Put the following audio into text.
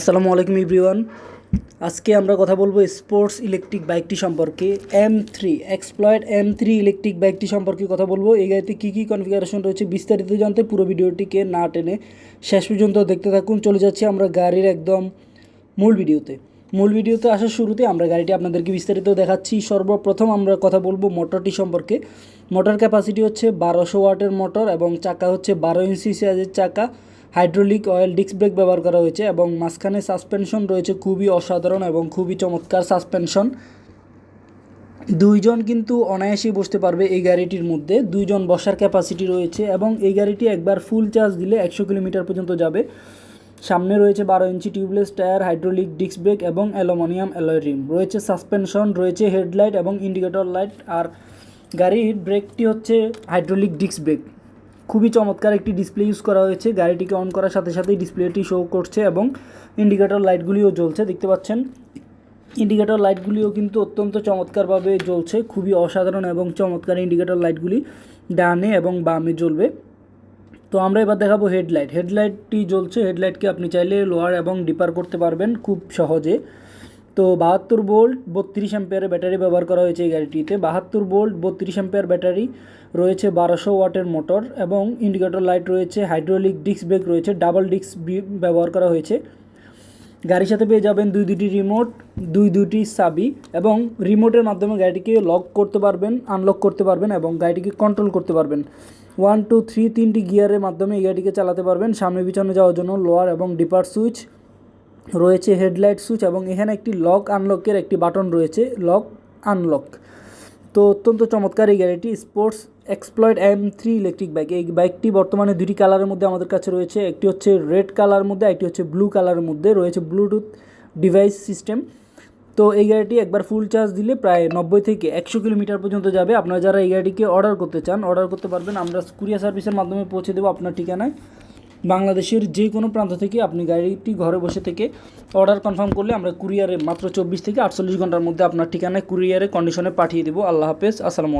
আসসালামু আলাইকুম এভরিওয়ান। আজকে আমরা কথা বলবো স্পোর্টস ইলেকট্রিক বাইকটি সম্পর্কে। M3 এক্সপ্লয়েড M3 ইলেকট্রিক বাইকটি সম্পর্কে কথা বলবো। এই গাড়িতে কী কী কনফিগারেশন রয়েছে বিস্তারিত জানতে পুরো ভিডিওটিকে না টেনে শেষ পর্যন্ত দেখতে থাকুন। চলে যাচ্ছি আমরা গাড়ির একদম মূল ভিডিওতে আসার শুরুতে আমরা গাড়িটি আপনাদেরকে বিস্তারিত দেখাচ্ছি। সর্বপ্রথম আমরা কথা বলবো মোটরটি সম্পর্কে। মোটর ক্যাপাসিটি হচ্ছে 1200 ওয়াটের মোটর এবং চাকা হচ্ছে 12 ইঞ্চি সাইজের চাকা। হাইড্রোলিক অয়েল ডিস্ক ব্রেক ব্যবহার করা হয়েছে এবং মাঝখানে সাসপেনশন রয়েছে খুবই অসাধারণ এবং খুবই চমৎকার সাসপেনশন। দুইজন কিন্তু অনায়াসেই বসতে পারবে এই গাড়িটির মধ্যে, দুইজন বসার ক্যাপাসিটি রয়েছে এবং এই গাড়িটি একবার ফুল চার্জ দিলে 100 কিলোমিটার পর্যন্ত যাবে। সামনে রয়েছে 12 ইঞ্চি tubeless tyre, hydraulic disc brake এবং অ্যালুমিনিয়াম অ্যালয় রিম রয়েছে। সাসপেনশন রয়েছে, হেডলাইট এবং ইন্ডিকেটর লাইট। আর গাড়ির ব্রেকটি হচ্ছে হাইড্রোলিক ডিস্ক ব্রেক। খুবই চমৎকার একটি ডিসপ্লে ইউজ করা হয়েছে। গাড়িটিকে অন করার সাথে সাথেই ডিসপ্লেটি শো করছে এবং ইন্ডিকেটর লাইটগুলিও জ্বলছে, দেখতে পাচ্ছেন। ইন্ডিকেটর লাইটগুলিও কিন্তু অত্যন্ত চমৎকারভাবে জ্বলছে, খুবই অসাধারণ এবং চমৎকার ইন্ডিকেটর লাইটগুলি ডানে এবং বামে জ্বলবে। তো আমরা এবার দেখাবো হেডলাইটটি জ্বলছে। হেডলাইটকে আপনি চাইলে লোয়ার এবং ডিপার করতে পারবেন খুব সহজে। তো 72 ভোল্ট 32 অ্যাম্পিয়ারের ব্যাটারি ব্যবহার করা হয়েছে এই গাড়িটিতে। 72 ভোল্ট 32 অ্যাম্পিয়ার ব্যাটারি রয়েছে, 1200 ওয়াটের মোটর এবং ইন্ডিকেটর লাইট রয়েছে, হাইড্রোলিক ডিস্ক ব্রেক রয়েছে, ডাবল ডিস্ক ব্যবহার করা হয়েছে। গাড়ির সাথে পেয়ে যাবেন দুটি রিমোট, দুটি চাবি এবং রিমোটের মাধ্যমে গাড়িটিকে লক করতে পারবেন, আনলক করতে পারবেন এবং গাড়িটিকে কন্ট্রোল করতে পারবেন। 1 2 3 তিনটি গিয়ারের মাধ্যমে এই গাড়িটিকে চালাতে পারবেন। সামনে পিছনে যাওয়ার জন্য লোয়ার এবং ডিপার সুইচ রয়েছে, হেডলাইট সুইচ এবং এখানে একটি লক আনলকের একটি বাটন রয়েছে, লক আনলক। তো অত্যন্ত চমৎকার এই গাড়িটি, sports exploit M3 electric bike. এই বাইকটি বর্তমানে দুটি কালারের মধ্যে আমাদের কাছে রয়েছে, একটি হচ্ছে রেড কালারের মধ্যে, একটি হচ্ছে ব্লু কালারের মধ্যে। রয়েছে ব্লুটুথ ডিভাইস সিস্টেম। তো এই গাড়িটি একবার ফুল চার্জ দিলে প্রায় 90 থেকে 100 কিলোমিটার পর্যন্ত যাবে। আপনারা যারা এই গাড়িটিকে অর্ডার করতে চান অর্ডার করতে পারবেন, আমরা কুরিয়ার সার্ভিসের মাধ্যমে পৌঁছে দেবো আপনার ঠিকানায়। বাংলাদেশের যে কোনো প্রান্ত থেকে আপনি গাড়িটি ঘরে বসে থেকে অর্ডার কনফার্ম করলে আমরা কুরিয়ারে মাত্র 24 থেকে 48 ঘন্টার মধ্যে আপনার ঠিকানায় কুরিয়ারে কন্ডিশনে পাঠিয়ে দেবো। আল্লাহ হাফেজ, আসসালামু আলাইকুম।